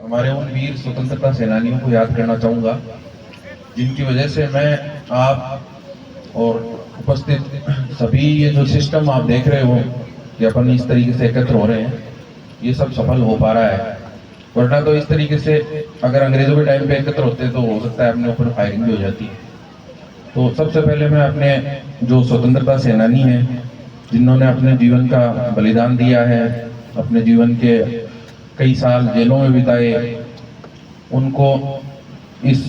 हमारे उन वीर स्वतंत्रता सेनानियों को याद करना चाहूँगा जिनकी वजह से मैं, आप और उपस्थित सभी, ये जो सिस्टम आप देख रहे हो कि अपन इस तरीके से एकत्र हो रहे हैं, ये सब सफल हो पा रहा है। वरना तो इस तरीके से अगर अंग्रेजों के टाइम पे एकत्र होते तो हो सकता है अपने ऊपर फायरिंग भी हो जाती। तो सबसे पहले मैं अपने जो स्वतंत्रता सेनानी हैं जिन्होंने अपने जीवन का बलिदान दिया है, अपने जीवन के कई साल जेलों में बिताए, उनको इस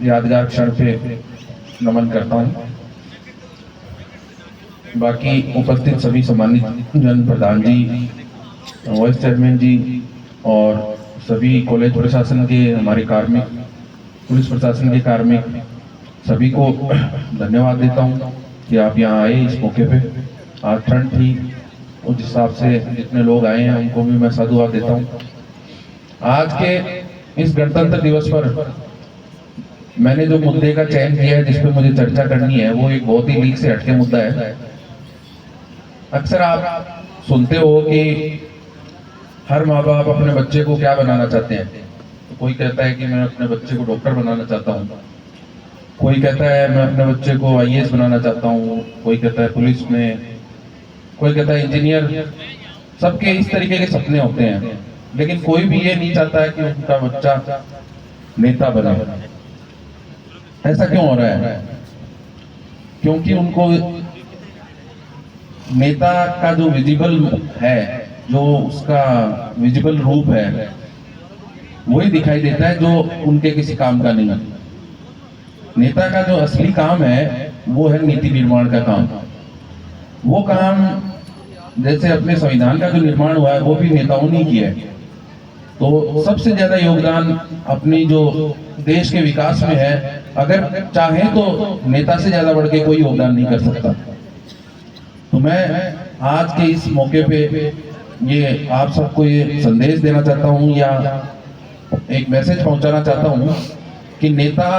यादगार क्षण पे नमन करता हूँ। बाकी उपस्थित सभी सम्मानित जन, प्रधान जी, वाइस चेयरमैन जी और सभी कॉलेज प्रशासन के हमारे कार्मिक, पुलिस प्रशासन के कार्मिक, सभी को धन्यवाद देता हूँ कि आप यहाँ आए इस मौके पे। आज ठंड थी, उस हिसाब से जितने लोग आए हैं उनको भी मैं साधुवाद देता हूँ। आज के इस गणतंत्र दिवस पर मैंने जो मुद्दे का चयन किया है जिस पे मुझे चर्चा करनी है, वो एक बहुत ही लीक से हटके मुद्दा है। अक्सर आप सुनते हो कि हर माँ बाप अपने बच्चे को क्या बनाना चाहते हैं। तो कोई कहता है कि मैं अपने बच्चे को डॉक्टर बनाना चाहता हूँ, कोई कहता है मैं अपने बच्चे को आईएएस बनाना चाहता हूँ, कोई कहता है पुलिस में, कोई कहता है इंजीनियर। सबके इस तरीके के सपने होते हैं, लेकिन कोई भी ये नहीं चाहता है कि उनका बच्चा नेता बने। ऐसा क्यों हो रहा है? क्योंकि उनको नेता का जो विजिबल है, जो उसका विजिबल रूप है, वही दिखाई देता है, जो उनके किसी काम का नहीं है। नेता का जो असली काम है वो है नीति निर्माण का काम। वो काम जैसे अपने संविधान का जो निर्माण हुआ है वो भी नेताओं ने किया है। तो सबसे ज्यादा योगदान अपनी जो देश के विकास में है, अगर चाहे तो नेता से ज्यादा बढ़ के कोई योगदान नहीं कर सकता। तो मैं आज के इस मौके पे ये आप सबको ये संदेश देना चाहता हूँ या एक मैसेज पहुंचाना चाहता हूँ कि नेता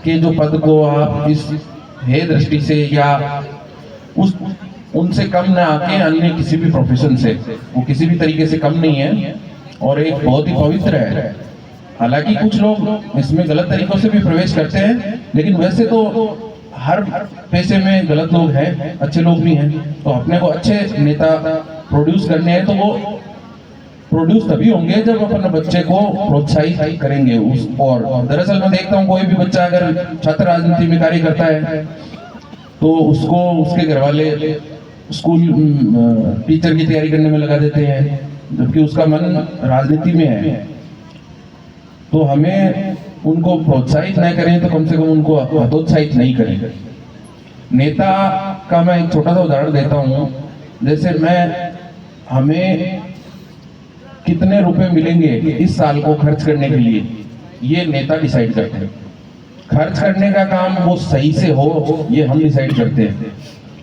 के जो पद को आप इस हे दृष्टि से या उनसे कम ना आके अन्य किसी भी प्रोफेशन से, वो किसी भी तरीके से कम नहीं है और एक बहुत ही पवित्र है। हालांकि कुछ लोग इसमें गलत तरीकों से भी प्रवेश करते हैं, लेकिन वैसे तो हर पेशे में गलत लोग हैं, अच्छे लोग भी हैं। तो अपने को अच्छे नेता प्रोड्यूस करने हैं तो वो प्रोड्यूस तभी होंगे जब अपन बच्चे को प्रोत्साहित करेंगे उस। और दरअसल मैं देखता हूँ कोई भी बच्चा अगर छात्र राजनीति में कार्य करता है तो उसको उसके घर वाले स्कूल टीचर की तैयारी करने में लगा देते हैं, जबकि उसका मन राजनीति में है। तो हमें उनको प्रोत्साहित नहीं करें तो कम से कम उनको हतोत्साहित नहीं करें। नेता का मैं एक छोटा सा उदाहरण देता हूँ। जैसे हमें कितने रुपए मिलेंगे इस साल को खर्च करने के लिए, ये नेता डिसाइड करते हैं। खर्च करने का काम वो सही से हो, ये हम डिसाइड करते हैं।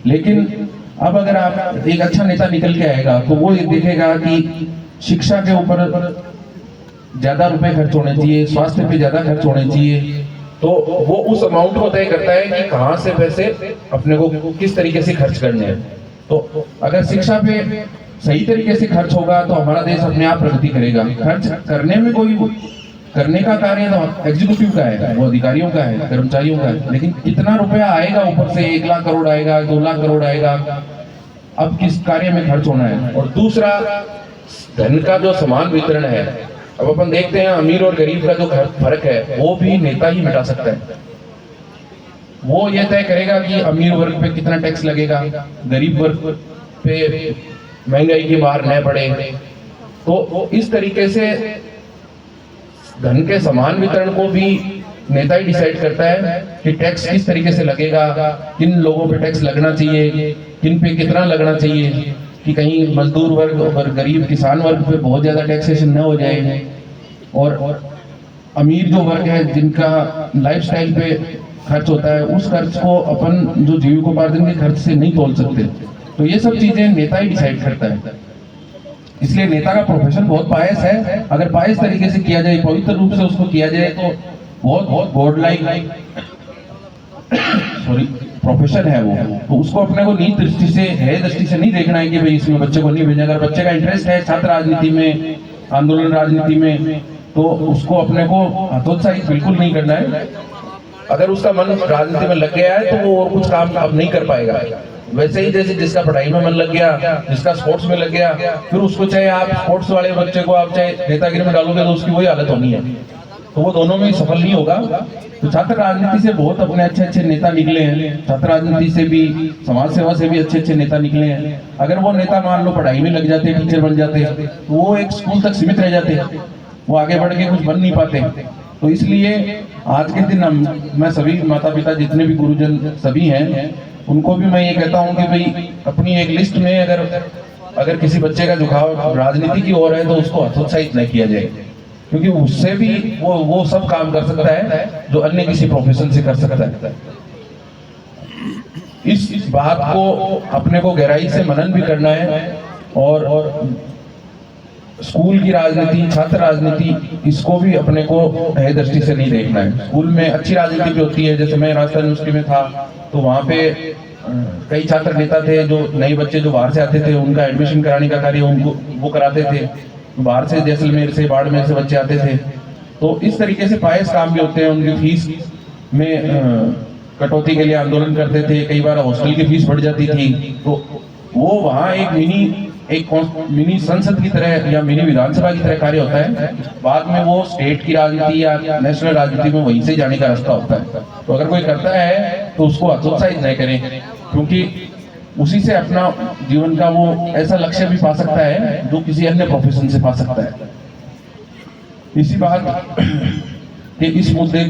लेकिन अब अगर आप एक अच्छा नेता निकल के आएगा तो वो ये देखेगा कि शिक्षा के ऊपर ज्यादा रुपए खर्च होने चाहिए, स्वास्थ्य पे ज्यादा खर्च होने चाहिए। तो वो उस अमाउंट को तय करता है कि कहाँ से पैसे अपने को किस तरीके से खर्च करने हैं। तो अगर शिक्षा पे सही तरीके से खर्च होगा तो हमारा देश अपने आप प्रगति करेगा। खर्च करने में कोई करने का कार्य तो एग्जीक्यूटिव का है, वो अधिकारियों का है, कर्मचारियों का है। लेकिन कितना रुपया आएगा ऊपर से, 1 लाख करोड़ आएगा, 2 लाख करोड़ आएगा, अब किस कार्य में खर्च होना है। और दूसरा, धन का जो समान वितरण है, अब अपन देखते हैं अमीर और गरीब का जो फर्क है वो भी नेता ही मिटा सकता है। वो ये तय करेगा कि अमीर वर्ग पे कितना टैक्स लगेगा, गरीब वर्ग पे महंगाई की मार न पड़े। तो इस तरीके से धन के समान वितरण को भी नेता ही डिसाइड करता है कि टैक्स किस तरीके से लगेगा, किन लोगों पे टैक्स लगना चाहिए, किन पे कितना लगना चाहिए, कि कहीं मजदूर वर्ग और गरीब किसान वर्ग पे बहुत ज्यादा टैक्सेशन न हो जाए। और अमीर जो वर्ग है जिनका लाइफस्टाइल पे खर्च होता है, उस खर्च को अपन जो जीविकोपार्जन के खर्च से नहीं तोल सकते। तो ये सब चीजें नेता ही डिसाइड करता है। इसलिए नेता का प्रोफेशन बहुत पायस है। अगर पायस तरीके से किया जाए, पवित्र रूप से उसको किया जाए तो बहुत गॉड लाइक प्रोफेशन है वो। तो उसको अपने को नीच दृष्टि से, है दृष्टि से नहीं देखना है कि भाई इसमें बच्चे को नहीं भेजना। अगर बच्चे का इंटरेस्ट है छात्र राजनीति में, आंदोलन राजनीति में, तो उसको अपने को हतोत्साहित बिल्कुल नहीं करना है। अगर उसका मन राजनीति में लग गया है तो वो और कुछ काम अब नहीं कर पाएगा। वैसे ही जैसे जिसका पढ़ाई में मन लग गया, जिसका स्पोर्ट्स में लग गया, फिर उसको चाहे आप स्पोर्ट्स वाले बच्चे को आप चाहे नेतागिरी में डालोगे तो उसकी वही हालत होनी है, तो वो दोनों में सफल नहीं होगा। तो छात्र राजनीति से बहुत अपने अच्छे अच्छे नेता निकले हैं, छात्र राजनीति से भी, समाज सेवा से भी अच्छे अच्छे नेता निकले हैं। अगर वो नेता मान लो पढ़ाई में लग जाते, टीचर बन जाते, तो वो एक स्कूल तक सीमित रह जाते, वो आगे बढ़ के कुछ बन नहीं पाते। तो इसलिए आज के दिन मैं सभी माता पिता जितने भी गुरुजन सभी हैं उनको भी मैं ये कहता हूँ कि भाई अपनी एक लिस्ट में अगर किसी बच्चे का झुकाव राजनीति की ओर है तो उसको हतोत्साहित नहीं किया जाए, क्योंकि उससे भी वो सब काम कर सकता है जो अन्य किसी प्रोफेशन से कर सकता है। इस बात को अपने को गहराई से मनन भी करना है। और स्कूल की राजनीति, छात्र राजनीति, इसको भी अपने को नए दृष्टि से नहीं देखना है। स्कूल में अच्छी राजनीति भी होती है, जैसे मैं राजस्थान यूनिवर्सिटी में था तो वहाँ पे कई छात्र नेता थे जो नए बच्चे जो बाहर से आते थे उनका एडमिशन कराने का कार्य उनको वो कराते थे। बाहर से जैसलमेर से, बाड़मेर से बच्चे आते थे, तो इस तरीके से पायस काम भी होते हैं। उनकी फीस में कटौती के लिए आंदोलन करते थे, कई बार हॉस्टल की फीस बढ़ जाती थी, तो वो वहाँ एक मिनी संसद की तरह या मिनी विधानसभा की तरह कार्य होता है। बाद में वो स्टेट की राजनीति या नेशनल राजनीति में वहीं से जाने का रास्ता होता है। तो अगर कोई करता है तो उसको हतोत्साहित नहीं करें, क्योंकि उसी से अपना जीवन का वो ऐसा लक्ष्य भी पा सकता है जो किसी अन्य प्रोफेशन से पा सकता है। इसी बात के इस मुद्दे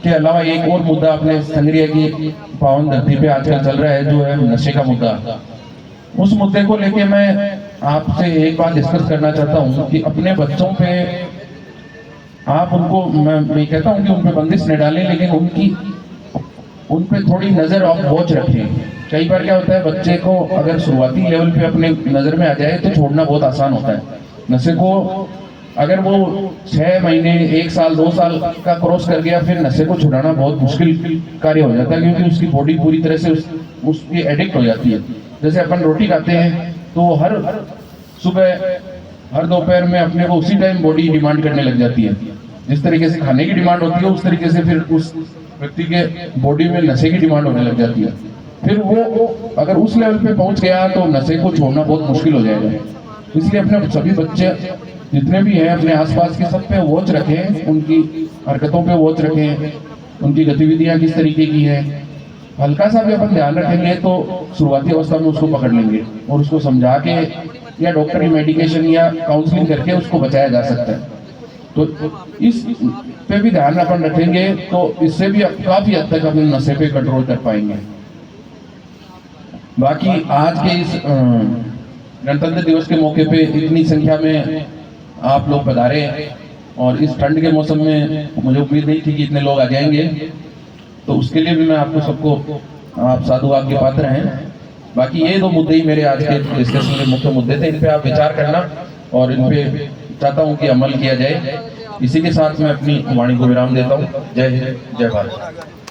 के अलावा एक और मुद्दा अपने संग्रिया की पावन धरती पे आजकल चल रहा है, जो है नशे का मुद्दा। उस मुद्दे को लेके मैं आपसे एक बात डिस्कस करना चाहता हूँ कि अपने बच्चों पे आप उनको, मैं कहता हूँ कि उन पे बंदिश न डालें, लेकिन उन पे थोड़ी नजर और वॉच रखें। कई बार क्या होता है, बच्चे को अगर शुरुआती लेवल पे अपने नजर में आ जाए तो छोड़ना बहुत आसान होता है। नशे को अगर वो 6 महीने, 1 साल, 2 साल का क्रॉस कर गया, फिर नशे को छुड़ाना बहुत मुश्किल कार्य हो जाता है, क्योंकि उसकी बॉडी पूरी तरह से उसकी एडिक्ट हो जाती है। जैसे अपन रोटी खाते हैं तो हर सुबह हर दोपहर में अपने को उसी टाइम बॉडी डिमांड करने लग जाती है। जिस तरीके से खाने की डिमांड होती है उस तरीके से फिर उस व्यक्ति के बॉडी में नशे की डिमांड होने लग जाती है। फिर वो अगर उस लेवल पे पहुंच गया तो नशे को छोड़ना बहुत मुश्किल हो जाएगा। इसलिए अपने सभी बच्चे जितने भी हैं अपने आसपास के सब पे वॉच रखें, उनकी हरकतों पे वॉच रखें, उनकी गतिविधियां किस तरीके की है। हल्का सा भी अपन ध्यान रखेंगे तो शुरुआती अवस्था में उसको पकड़ लेंगे और उसको समझा के या डॉक्टर की मेडिकेशन या काउंसलिंग करके उसको बचाया जा सकता है। तो इस पे भी ध्यान अपन रखेंगे तो इससे भी काफी हद तक अपने नशे पे कंट्रोल कर पाएंगे। बाकी आज के इस गणतंत्र दिवस के मौके पे इतनी संख्या में आप लोग पधारे और इस ठंड के मौसम में मुझे उम्मीद नहीं थी कि इतने लोग आ जाएंगे, तो उसके लिए भी मैं आपको सबको आप साधुवाद के पात्र हैं। बाकी ये 2 मुद्दे ही मेरे आज के डिस्कशन के मुख्य मुद्दे थे, इन पे आप विचार करना और इन पे चाहता हूँ कि अमल किया जाए। इसी के साथ मैं अपनी वाणी को विराम देता हूँ। जय हिंद, जय भारत।